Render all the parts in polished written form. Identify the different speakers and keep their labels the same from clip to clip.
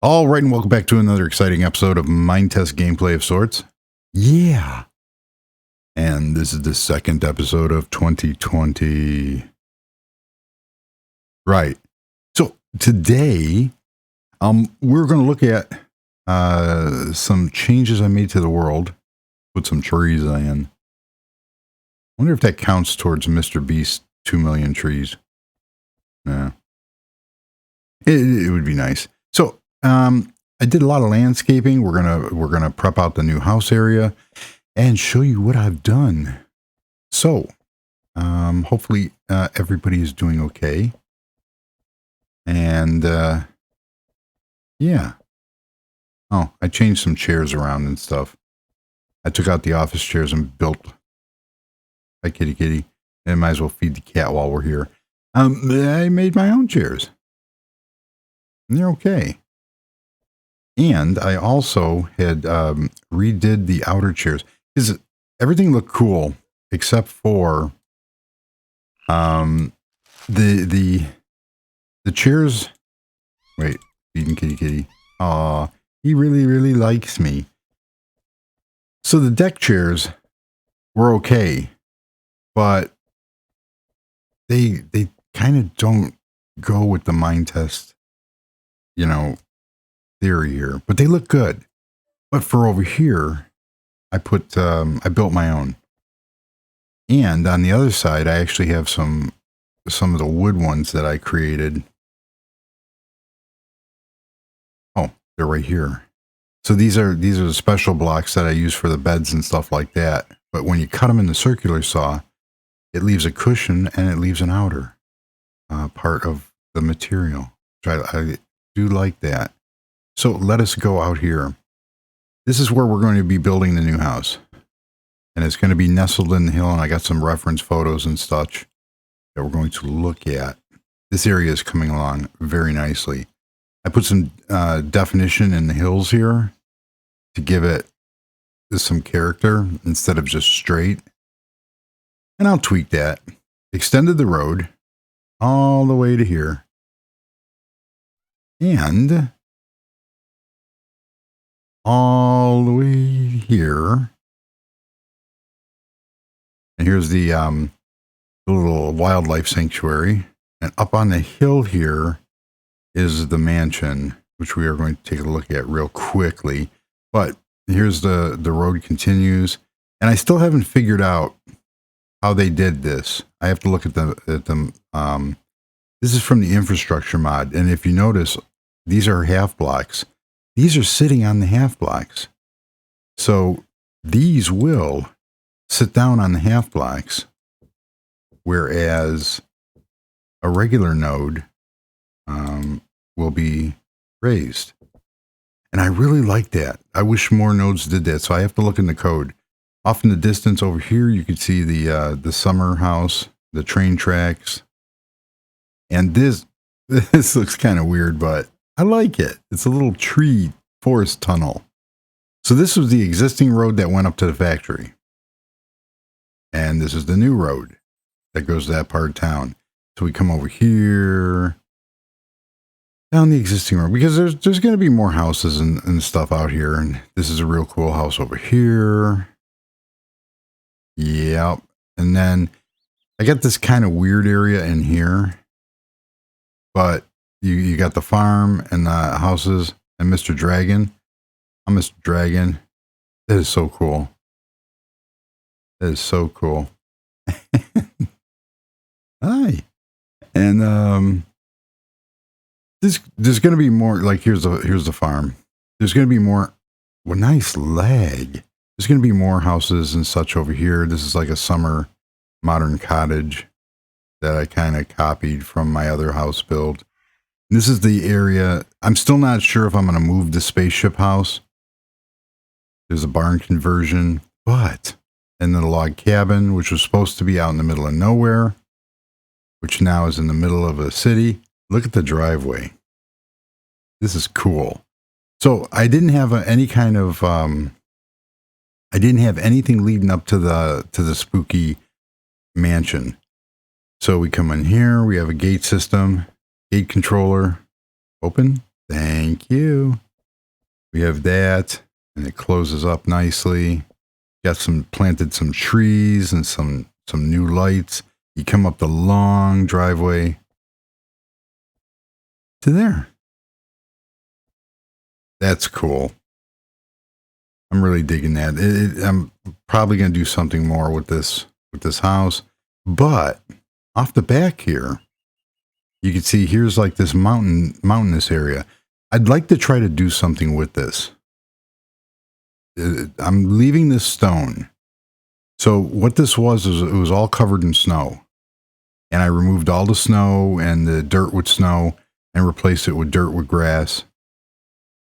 Speaker 1: All right, and welcome back to another exciting episode of Minetest gameplay of sorts. Yeah. And this is the second episode of 2020. Right. So today, we're going to look at some changes I made to the world. Put some trees in. Wonder if that counts towards Mr. Beast's 2 million trees. Yeah. It would be nice. So, I did a lot of landscaping. We're gonna prep out the new house area and show you what I've done. So, hopefully everybody is doing okay. And yeah. Oh, I changed some chairs around and stuff. I took out the office chairs and built. Hi, kitty, kitty. And might as well feed the cat while we're here. I made my own chairs. And they're okay. And I also had redid the outer chairs because everything looked cool except for the chairs. Wait, feeding kitty kitty. Aw, he really likes me. So the deck chairs were okay, but they kind of don't go with the Minetest, theory here, but they look good. But for over here, I built my own. And on the other side, I actually have some of the wood ones that I created. Oh, they're right here. So these are the special blocks that I use for the beds and stuff like that. But when you cut them in the circular saw, it leaves a cushion and it leaves an outer part of the material. I do like that. So let us go out here. This is where we're going to be building the new house. And it's going to be nestled in the hill. And I got some reference photos and such that we're going to look at. This area is coming along very nicely. I put some definition in the hills here to give it some character instead of just straight. And I'll tweak that. Extended the road all the way to here. And all the way here. And here's the little wildlife sanctuary. And up on the hill here is the mansion, which we are going to take a look at real quickly. But here's the road continues. And I still haven't figured out how they did this. I have to look at them. This is from the infrastructure mod. And if you notice, these are half blocks. These are sitting on the half blocks. So these will sit down on the half blocks, whereas a regular node will be raised. And I really like that. I wish more nodes did that. So I have to look in the code. Off in the distance over here, you can see the summer house, the train tracks. And this looks kind of weird, but I like it. It's a little tree forest tunnel. So this was the existing road that went up to the factory. And this is the new road that goes to that part of town. So we come over here, down the existing road, because there's going to be more houses and stuff out here. And this is a real cool house over here. Yep. And then I got this kind of weird area in here. But you got the farm and the houses and Mr. Dragon. I'm Mr. Dragon. That is so cool. That is so cool. Hi. And there's going to be more. Like here's the farm. There's going to be more. Well, nice leg. There's going to be more houses and such over here. This is like a summer modern cottage that I kind of copied from my other house build. This is the area. I'm still not sure if I'm going to move the spaceship house. There's a barn conversion, and then the log cabin, which was supposed to be out in the middle of nowhere, which now is in the middle of a city. Look at the driveway. This is cool. So I didn't have any kind of, I didn't have anything leading up to the spooky mansion. So we come in here, we have a gate system, gate controller, open, Thank you. We have that, and it closes up nicely. Got planted some trees and some new lights. You come up the long driveway to there. That's cool. I'm really digging that. I'm probably going to do something more with this house, but off the back here, you can see here's like this mountainous area. I'd like to try to do something with this. I'm leaving this stone. So what this was is it was all covered in snow, and I removed all the snow and the dirt with snow and replaced it with dirt with grass,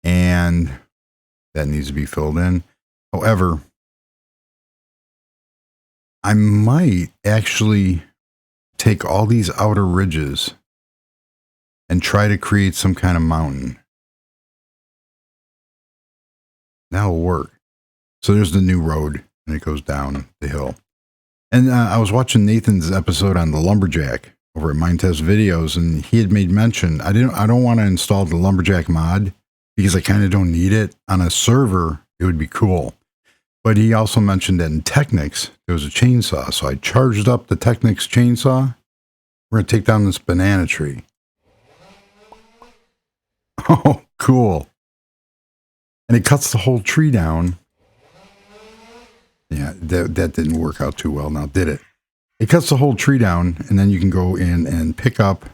Speaker 1: and that needs to be filled in. However, I might actually take all these outer ridges and try to create some kind of mountain. That'll work. So there's the new road, and it goes down the hill. And I was watching Nathan's episode on the Lumberjack over at Minetest Videos, and he had made mention, I don't want to install the Lumberjack mod because I kind of don't need it. On a server, it would be cool. But he also mentioned that in Technics, there was a chainsaw. So I charged up the Technics chainsaw. We're going to take down this banana tree. Oh, cool. And it cuts the whole tree down. Yeah, that didn't work out too well now, did it? It cuts the whole tree down, and then you can go in and pick up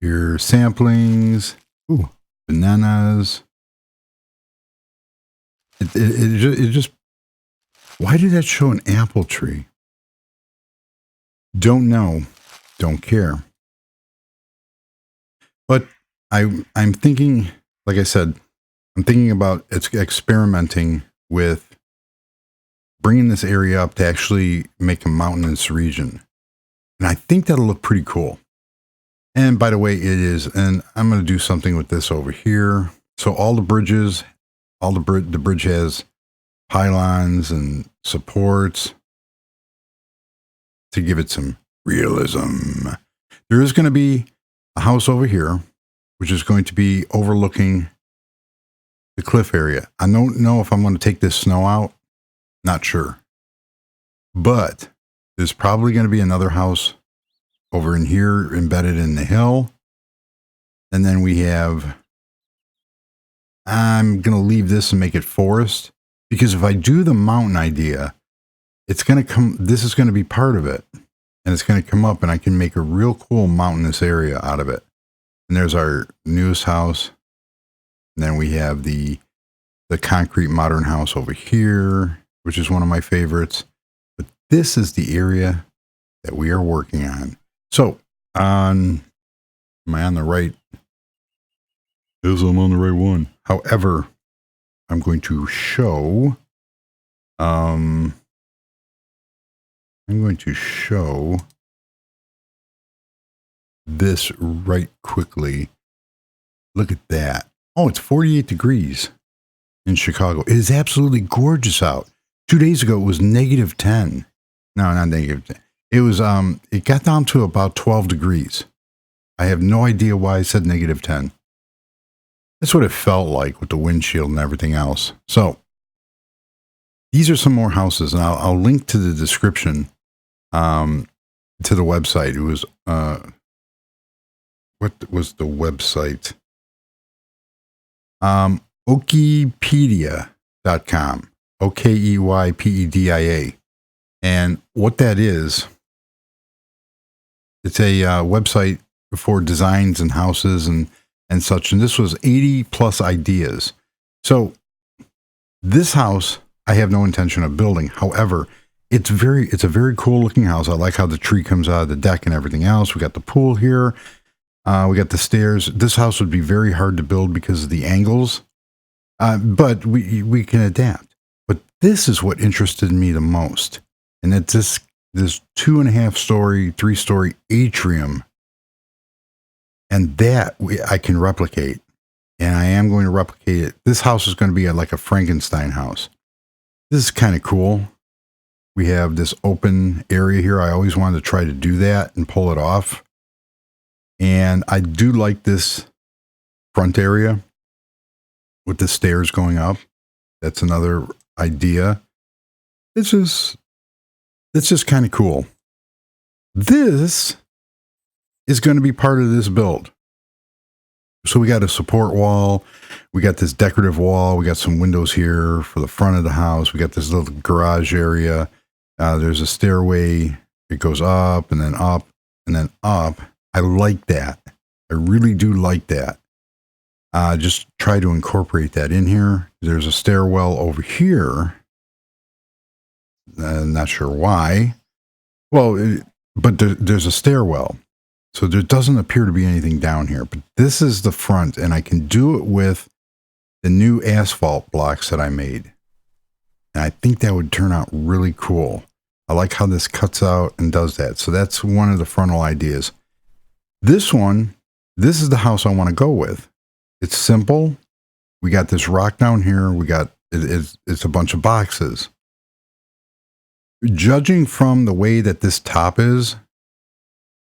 Speaker 1: your samplings. Ooh, bananas. It just, why did that show an apple tree? Don't know. Don't care. But I'm thinking, like I said, I'm thinking about experimenting with bringing this area up to actually make a mountainous region. And I think that'll look pretty cool. And by the way, it is, and I'm going to do something with this over here. So all the bridges, the bridge has pylons and supports to give it some realism. There is going to be a house over here, which is going to be overlooking the cliff area. I don't know if I'm going to take this snow out. Not sure. But there's probably going to be another house over in here embedded in the hill. And then we have, I'm going to leave this and make it forest, because if I do the mountain idea, it's going to come, this is going to be part of it, and it's going to come up and I can make a real cool mountainous area out of it. And there's our newest house. And then we have the concrete modern house over here, which is one of my favorites. But this is the area that we are working on. So am I on the right? Yes, I'm on the right one. However, I'm going to show, this right quickly. Look at that. Oh, it's 48 degrees in Chicago. It is absolutely gorgeous out. 2 days ago, it was -10. No, not -10. It was, it got down to about 12 degrees. I have no idea why I said -10. That's what it felt like with the windshield and everything else. So these are some more houses, and I'll link to the description, to the website. It was, what was the website? Okeypedia.com. Okeypedia. And what that is, it's a website for designs and houses and such. And this was 80 plus ideas. So this house, I have no intention of building. However, it's a very cool looking house. I like how the tree comes out of the deck and everything else. We got the pool here. We got the stairs. This house would be very hard to build because of the angles. But we can adapt. But this is what interested me the most. And it's this 2.5 story, 3-story atrium. And that I can replicate. And I am going to replicate it. This house is going to be like a Frankenstein house. This is kind of cool. We have this open area here. I always wanted to try to do that and pull it off. And I do like this front area with the stairs going up. That's another idea. It's just kind of cool. This is going to be part of this build. So we got a support wall. We got this decorative wall. We got some windows here for the front of the house. We got this little garage area. There's a stairway. It goes up and then up and then up. I like that. I really do like that. Just try to incorporate that in here. There's a stairwell over here. Not sure why. Well, but there's a stairwell. So there doesn't appear to be anything down here. But this is the front, and I can do it with the new asphalt blocks that I made. And I think that would turn out really cool. I like how this cuts out and does that. So that's one of the frontal ideas. This one, this is the house I want to go with. It's simple. We got this rock down here. We got, it's a bunch of boxes. Judging from the way that this top is,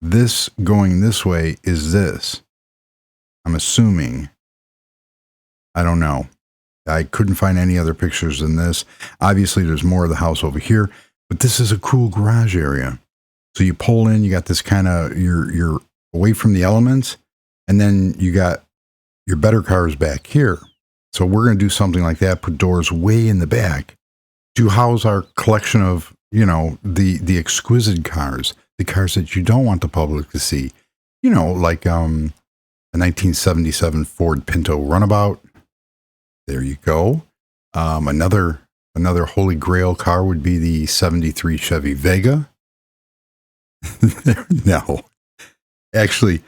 Speaker 1: this going this way is this. I'm assuming. I don't know. I couldn't find any other pictures than this. Obviously, there's more of the house over here, but this is a cool garage area. So you pull in, you got this kind of, you're away from the elements, and then you got your better cars back here. So we're going to do something like that, put doors way in the back to house our collection of, you know, the exquisite cars, the cars that you don't want the public to see. You know, like a 1977 Ford Pinto Runabout. There you go. Another holy grail car would be the 73 Chevy Vega. No. Actually,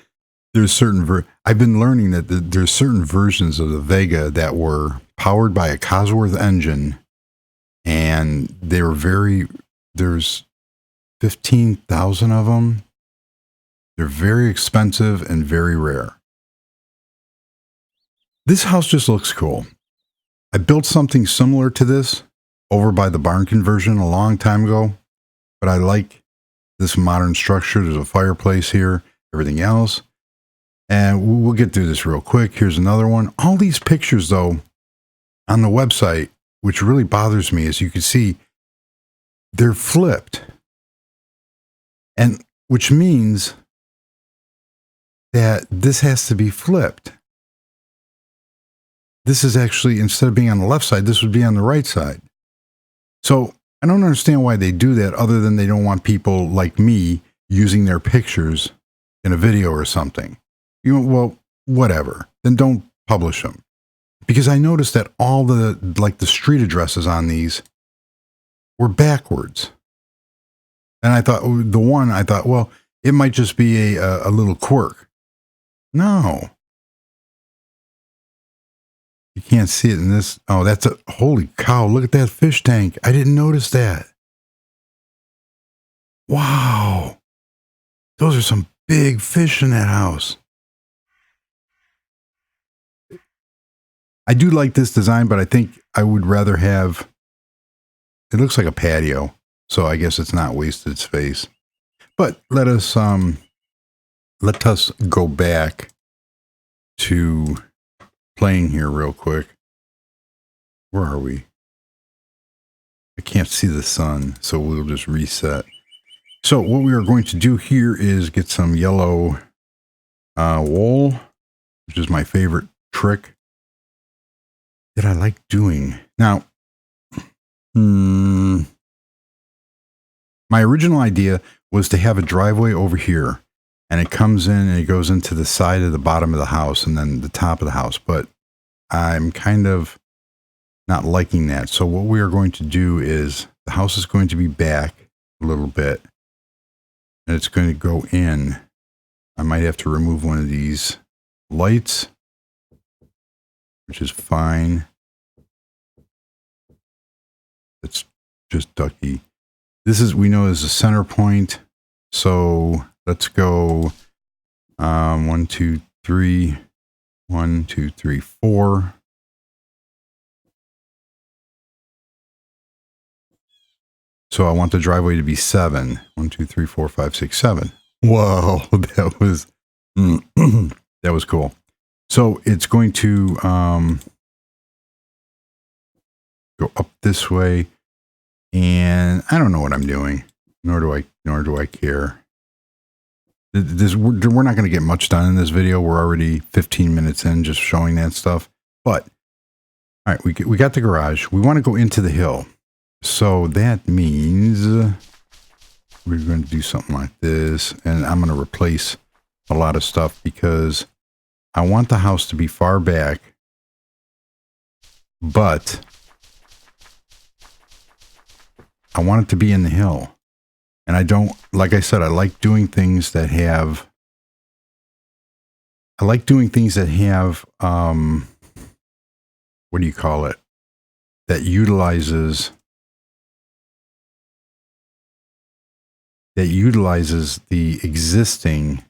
Speaker 1: there's certain I've been learning that there's certain versions of the Vega that were powered by a Cosworth engine, and they were there's 15,000 of them. They're very expensive and very rare. This house just looks cool. I built something similar to this over by the barn conversion a long time ago, but I like this modern structure. There's a fireplace here, everything else. And we'll get through this real quick. Here's another one. All these pictures, though, on the website, which really bothers me, as you can see, they're flipped. And which means that this has to be flipped. This is actually, instead of being on the left side, this would be on the right side. So I don't understand why they do that, other than they don't want people like me using their pictures in a video or something. You know, well, whatever. Then don't publish them. Because I noticed that all the street addresses on these were backwards. And I thought, well, it might just be a little quirk. No. You can't see it in this. Oh, that's holy cow. Look at that fish tank. I didn't notice that. Wow. Those are some big fish in that house. I do like this design, but I think I would rather have, it looks like a patio. So I guess it's not wasted space. But let us go back to playing here real quick. Where are we? I can't see the sun, so we'll just reset. So what we are going to do here is get some yellow wool, which is my favorite trick that I like doing. Now, my original idea was to have a driveway over here, and it comes in and it goes into the side of the bottom of the house and then the top of the house. But I'm kind of not liking that. So what we are going to do is the house is going to be back a little bit, and it's going to go in. I might have to remove one of these lights, which is fine. It's just ducky. This is, we know, is a center point. So let's go 1, 2, 3, 1, 2, 3, 4. So I want the driveway to be 7. 1, 2, 3, 4, 5, 6, 7. Whoa, that was that was cool. So it's going to go up this way, and I don't know what I'm doing, nor do I care. We're not going to get much done in this video. We're already 15 minutes in just showing that stuff. But all right, we got the garage. We want to go into the hill, so that means we're going to do something like this, and I'm going to replace a lot of stuff because I want the house to be far back, but I want it to be in the hill. And I don't, like I said, I like doing things that have, what do you call it? That utilizes the existing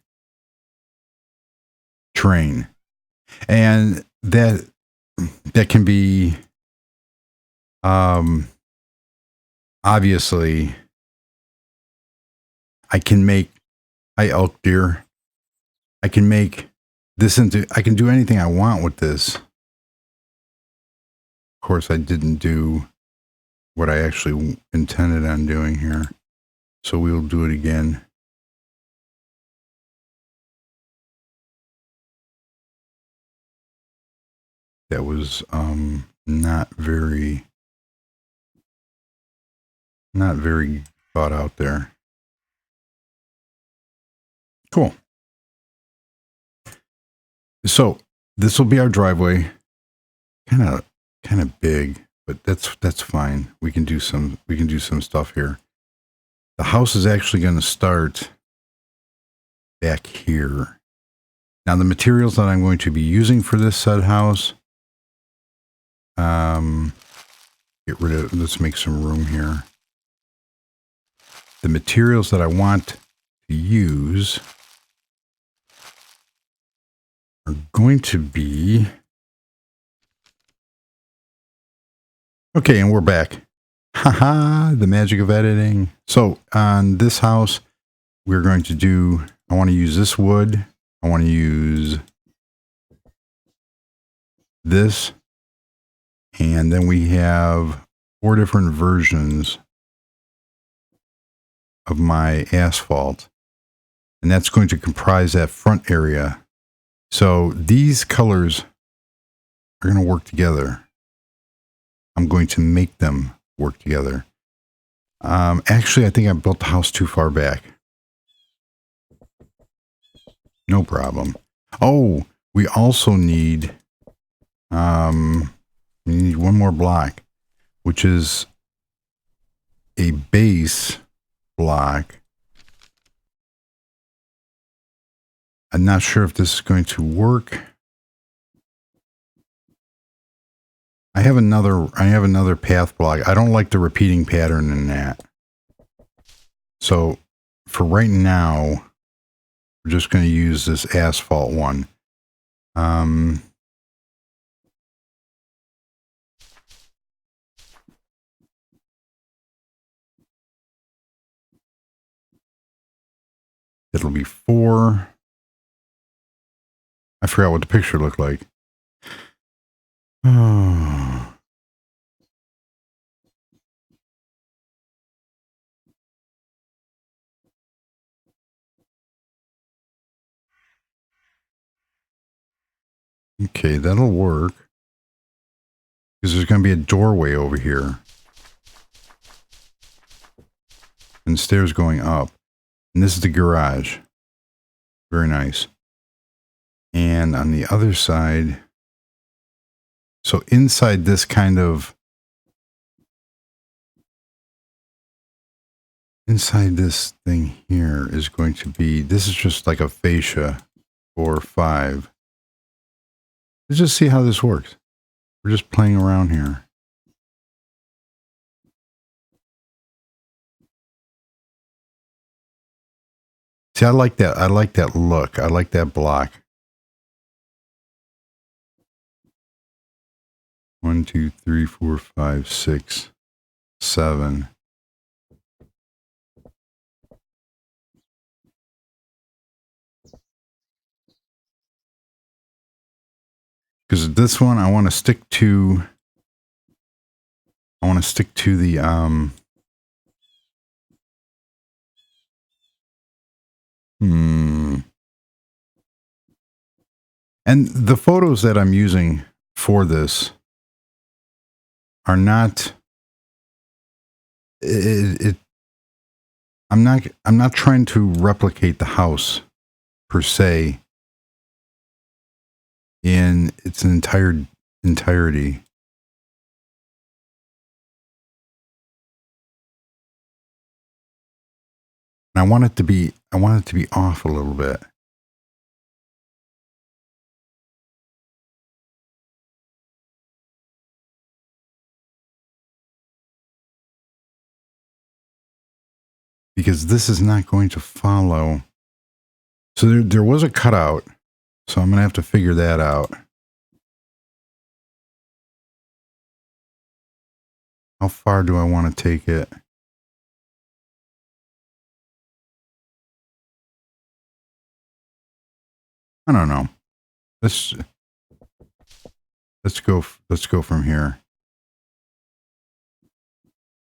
Speaker 1: terrain. And that can be, obviously, I can make, elk deer. I can make this into, I can do anything I want with this. Of course, I didn't do what I actually intended on doing here. So we'll do it again. That was not very thought out there. Cool. So this will be our driveway. Kind of big, but that's fine. We can do some stuff here. The house is actually going to start back here. Now the materials that I'm going to be using for this said house, get rid of, let's make some room here. The materials that I want to use are going to be, okay, and we're back. Haha, the magic of editing. So on this house, we're going to do, I want to use this wood. I want to use this. And then we have 4 different versions of my asphalt. And that's going to comprise that front area. So these colors are going to work together. I'm going to make them work together. Actually, I think I built the house too far back. No problem. Oh, we also need, we need one more block, which is a base block. I'm not sure if this is going to work. I have another path block. I don't like the repeating pattern in that. So for right now, we're just going to use this asphalt one. It'll be 4. I forgot what the picture looked like. Oh. Okay, that'll work. Because there's going to be a doorway over here. And stairs going up. And this is the garage. Very nice. And on the other side, so inside this kind of, inside this thing here is going to be, this is just like a fascia 4 or 5. Let's just see how this works. We're just playing around here. See, I like that. I like that look. I like that block. 1, 2, 3, 4, 5, 6, 7. Because this one, I want to stick to the, and the photos that I'm using for this are not, I'm not trying to replicate the house per se in its entirety. And I want it to be off a little bit. Because this is not going to follow. So there was a cutout. So I'm going to have to figure that out. How far do I want to take it? I don't know. Let's go from here.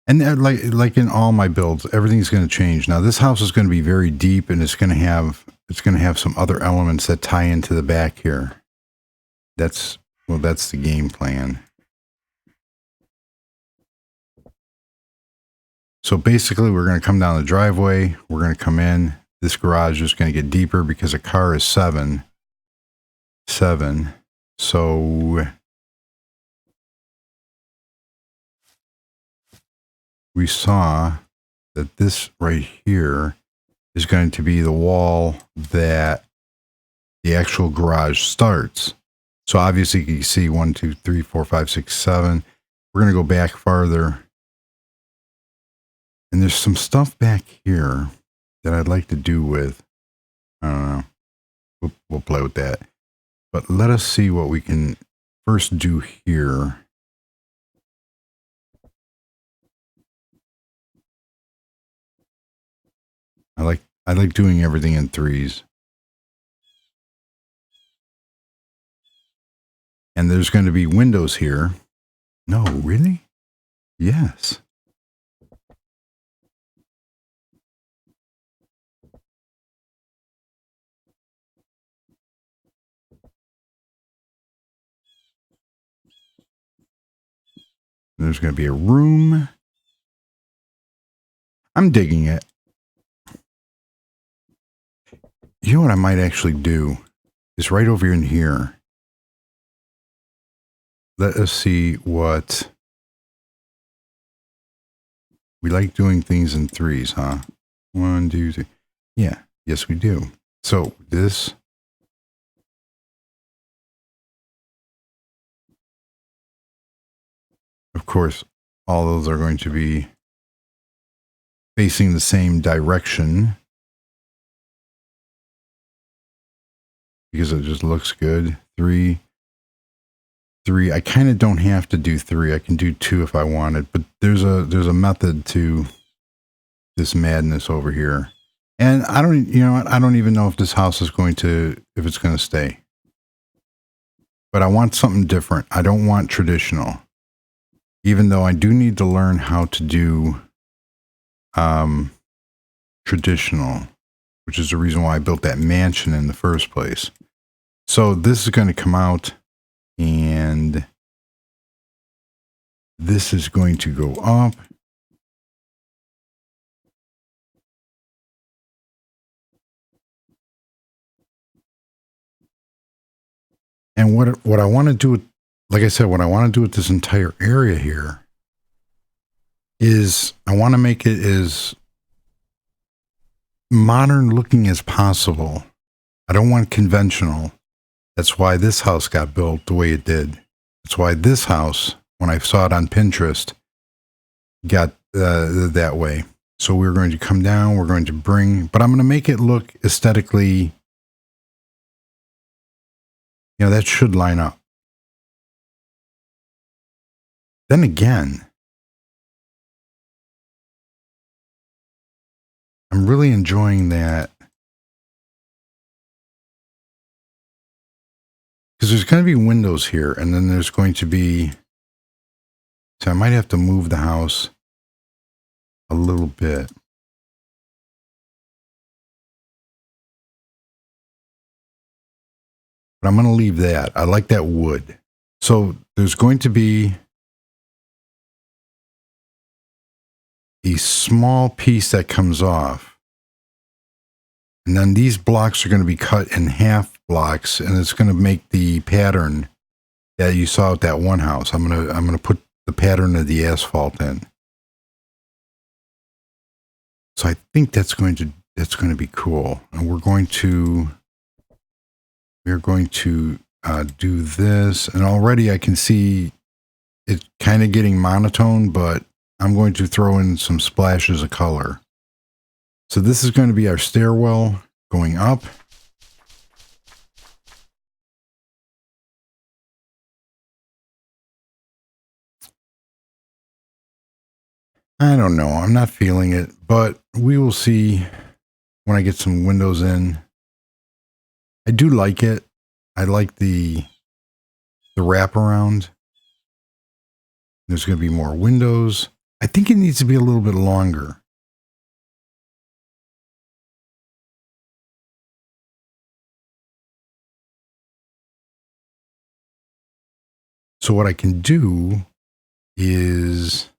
Speaker 1: And like in all my builds, everything's going to change. Now this house is going to be very deep, and it's going to have some other elements that tie into the back here. That's the game plan. So basically, we're going to come down the driveway. We're going to come in. This garage is going to get deeper because a car is 7. So we saw that this right here is going to be the wall that the actual garage starts. So obviously you can see 1, 2, 3, 4, 5, 6, 7. We're going to go back farther. And there's some stuff back here that I'd like to do with. I don't know. We'll play with that. But let us see what we can first do here. I like doing everything in 3s. And there's going to be windows here. No, really? Yes. There's going to be a room. I'm digging it. You know what I might actually do is right over in here. Let us see what we like doing things in 3s, huh? 1, 2, 3. Yeah, yes, we do. So this. Of course, all those are going to be facing the same direction because it just looks good. 3. I kind of don't have to do 3. I can do 2 if I wanted, but there's a method to this madness over here. And I don't even know if this house is if it's going to stay. But I want something different. I don't want traditional. Even though I do need to learn how to do traditional, which is the reason why I built that mansion in the first place. So this is going to come out, and this is going to go up. And what I want to do with, like I said, what I want to do with this entire area here is I want to make it as modern looking as possible. I don't want conventional. That's why this house got built the way it did. That's why this house, when I saw it on Pinterest, got that way. So we're going to come down, we're going to but I'm going to make it look aesthetically, that should line up. Then again, I'm really enjoying that because there's going to be windows here, and then there's going to be, so I might have to move the house a little bit. But I'm going to leave that. I like that wood. So there's going to be a small piece that comes off. And then these blocks are going to be cut in half blocks, and it's going to make the pattern that you saw at that one house. I'm going to put the pattern of the asphalt in. So I think that's going to be cool. And we're going to do this, and already I can see it kind of getting monotone, but I'm going to throw in some splashes of color. So this is going to be our stairwell going up. I don't know. I'm not feeling it, but we will see when I get some windows in. I do like it. I like the wraparound. There's going to be more windows. I think it needs to be a little bit longer. So what I can do is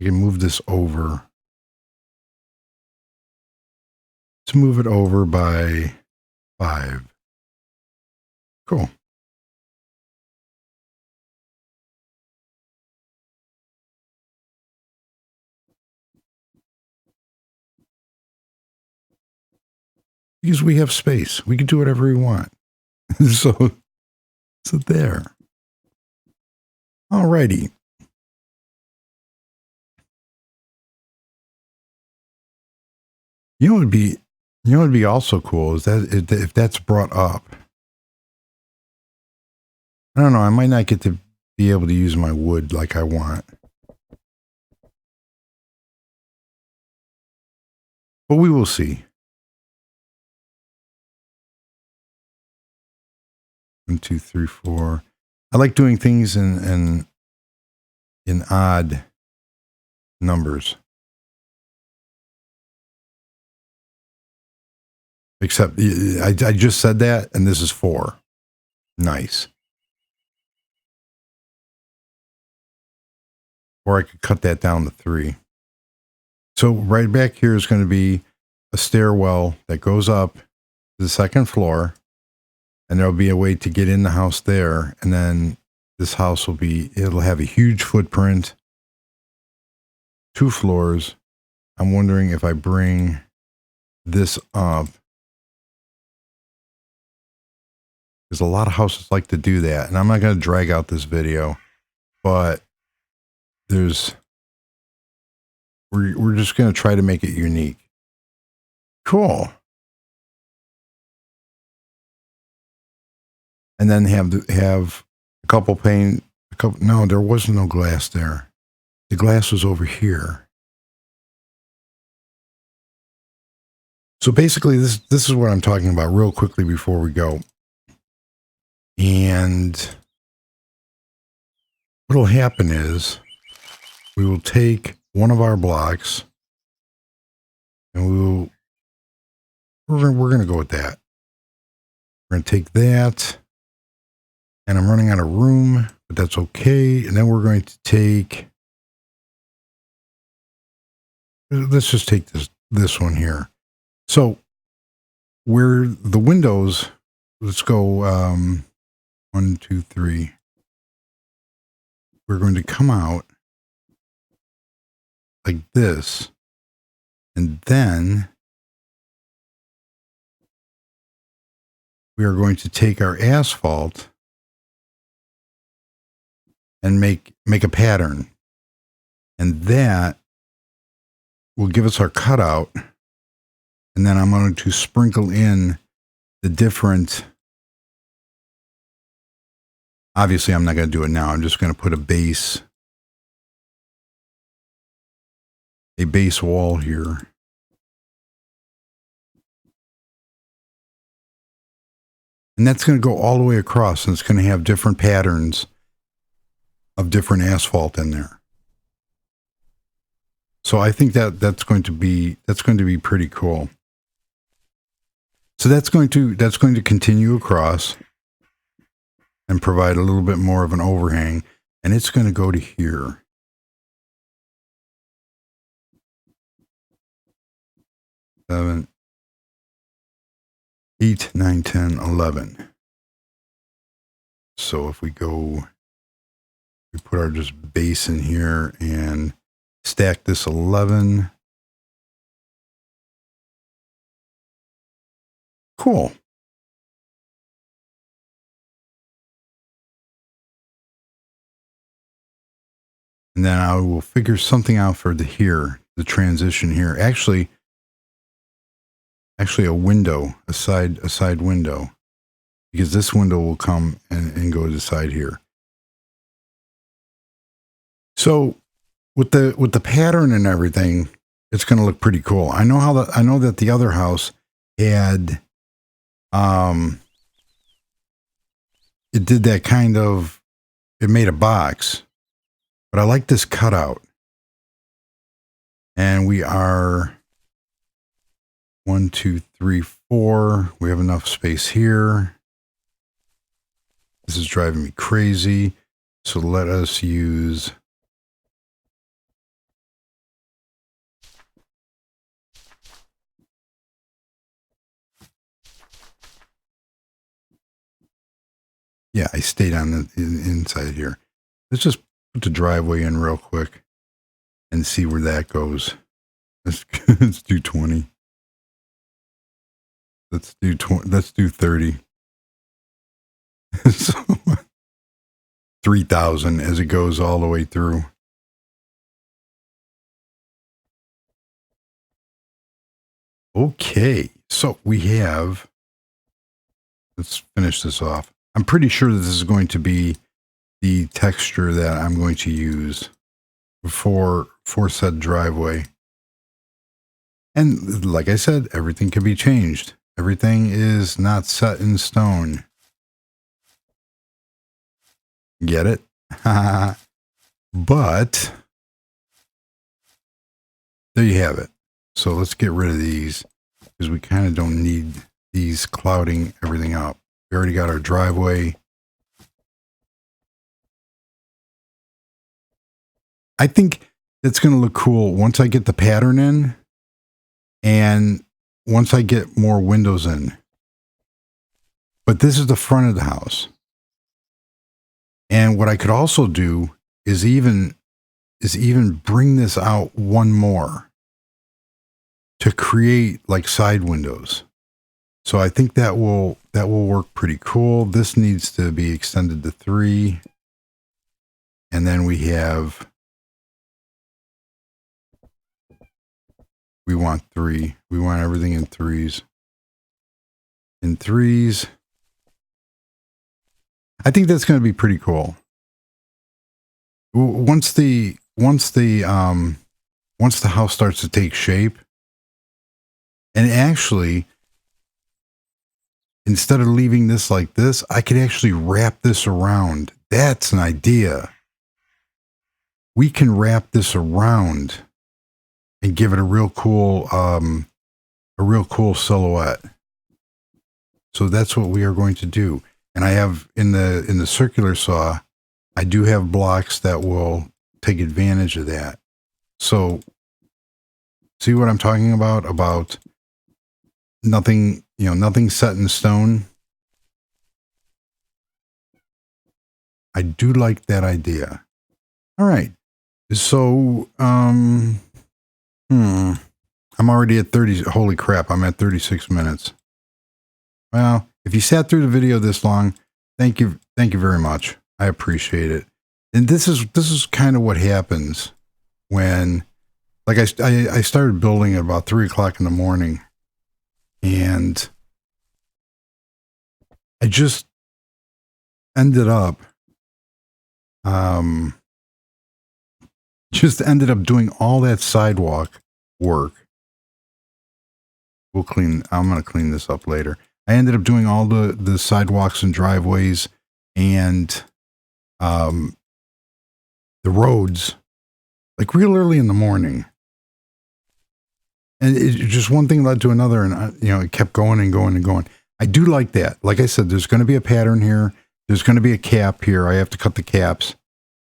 Speaker 1: I can move this over. Let's move it over by 5. Cool. Because we have space. We can do whatever we want. so there. Alrighty. You know what would be also cool is that if that's brought up. I don't know, I might not get to be able to use my wood like I want. But we will see. 1, 2, 3, 4. I like doing things in odd numbers. Except I just said that, and this is 4. Nice. Or I could cut that down to 3. So right back here is going to be a stairwell that goes up to the second floor, and there'll be a way to get in the house there. And then this house it'll have a huge footprint, 2 floors. I'm wondering if I bring this up, because a lot of houses like to do that. And I'm not going to drag out this video, but we're just going to try to make it unique. Cool. And then have a couple no, there was no glass there. The glass was over here. So basically this is what I'm talking about real quickly before we go. And what'll happen is we will take one of our blocks, and we're going to go with that. We're going to take that, and I'm running out of room, but that's okay. And then we're going to take, let's just take this one here. So where the windows, let's go 1, 2, 3. We're going to come out like this, and then we are going to take our asphalt and make a pattern, and that will give us our cutout. And then I'm going to sprinkle in the different, obviously I'm not going to do it now. I'm just going to put a base wall here. And that's going to go all the way across, and it's going to have different patterns of different asphalt in there. So I think that's going to be pretty cool. So that's going to continue across and provide a little bit more of an overhang, and it's going to go to here. 7, 8, 9, 10, 11. So if we put our just base in here and stack this 11. Cool. And then I will figure something out for the transition here. Actually a window, a side window, because this window will come and go to the side here. So with the pattern and everything, it's going to look pretty cool. I know that the other house had, it did that kind of, it made a box, but I like this cutout. And we are 1, 2, 3, 4. We have enough space here. This is driving me crazy. So let us use I stayed on the inside here. Let's just put the driveway in real quick and see where that goes. Let's do 20. Let's do 20. Let's do 30. So 3,000 as it goes all the way through. Okay, so we have, let's finish this off. I'm pretty sure that this is going to be the texture that I'm going to use for said driveway. And like I said, everything can be changed. Everything is not set in stone. Get it? But there you have it. So let's get rid of these because we kind of don't need these clouding everything up. We already got our driveway. I think it's going to look cool once I get the pattern in and once I get more windows in. But this is the front of the house. And what I could also do is even bring this out one more to create like side windows. So I think that will work pretty cool. This needs to be extended to 3. And then we want 3. We want everything in 3s. In 3s. I think that's going to be pretty cool. Once the house starts to take shape, and actually, instead of leaving this like this, I could actually wrap this around. That's an idea. We can wrap this around and give it a real cool silhouette. So that's what we are going to do. And I have in the circular saw, I do have blocks that will take advantage of that. So see what I'm talking about? About nothing, nothing set in stone. I do like that idea. All right. So, I'm already at 30. Holy crap. I'm at 36 minutes. Well, if you sat through the video this long, thank you very much. I appreciate it. And this is kind of what happens when, like I started building at about 3 o'clock in the morning, and I just ended up doing all that sidewalk work. I'm going to clean this up later. I ended up doing all the sidewalks and driveways and the roads like real early in the morning. And it just one thing led to another, and it kept going and going and going. I do like that. Like I said, there's going to be a pattern here. There's going to be a cap here. I have to cut the caps.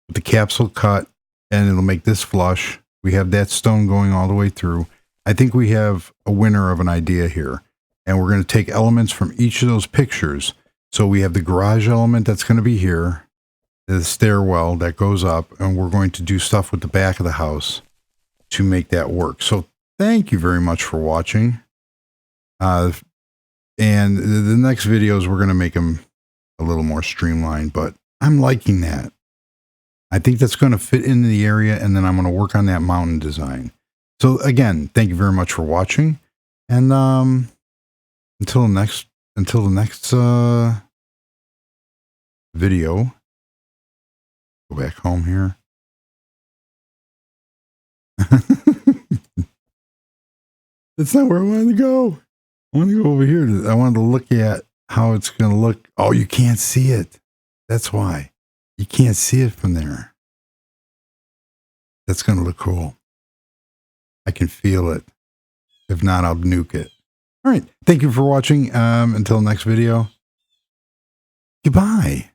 Speaker 1: But the caps will cut, and it'll make this flush. We have that stone going all the way through. I think we have a winner of an idea here. And we're going to take elements from each of those pictures. So we have the garage element that's going to be here, the stairwell that goes up, and we're going to do stuff with the back of the house to make that work. So thank you very much for watching. And the next videos, we're going to make them a little more streamlined, but I'm liking that. I think that's going to fit into the area, and then I'm going to work on that mountain design. So again, thank you very much for watching. And until the next video, go back home here. That's not where I wanted to go. I want to go over here. I wanted to look at how it's going to look. Oh, you can't see it. That's why. You can't see it from there. That's going to look cool. I can feel it. If not, I'll nuke it. All right. Thank you for watching. Until next video. Goodbye.